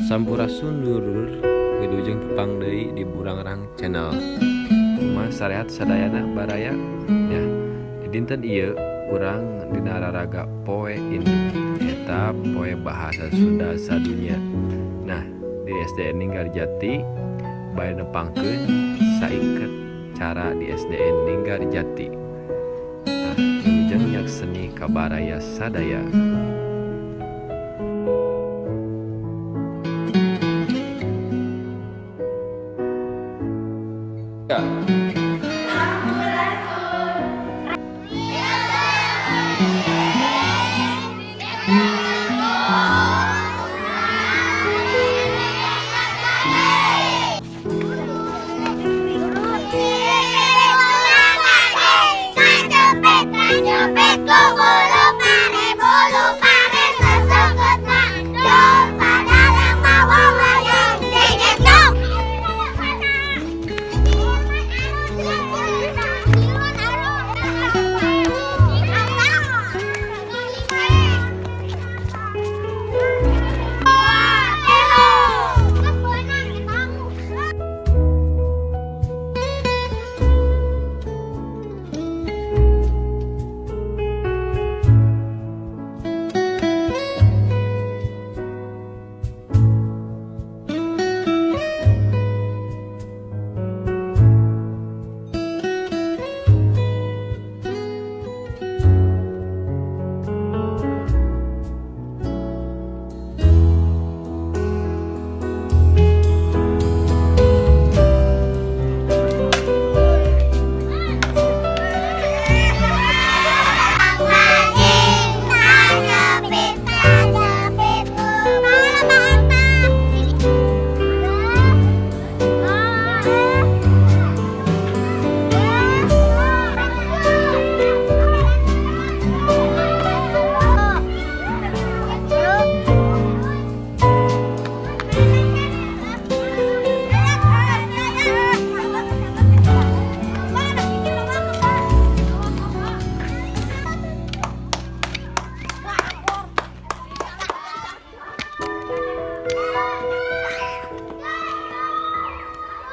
Sampurasun dulur wilujeng tepang deui di Burangrang Channel. Kumaha sarehat sadayana baraya ya. Di dinten ieu urang dina raraga Poe Indung eta poe bahasa Sunda sadunya. Nah, di SDN Ninggar Jati bae nepangkeun saiket cara di SDN Ninggar Jati. Nah, wilujeng nyakseni kabaraya sadaya.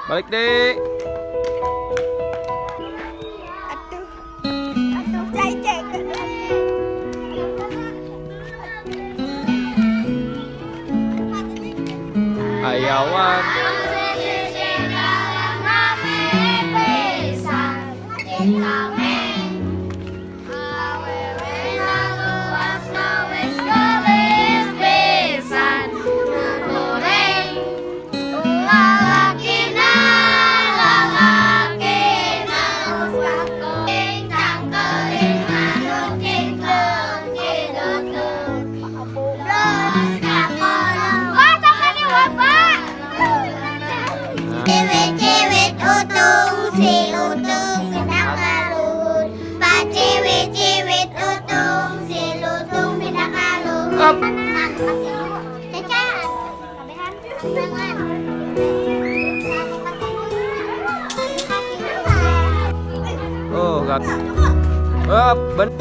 Balik deh. Aduh, cek. Ayawan. Cewek-cewek utung si lutung pindah kaluhur. Pak cewek-cewek utung si lutung pindah kaluhur. Caca, kabehan tangan. Oh, gak. Ben.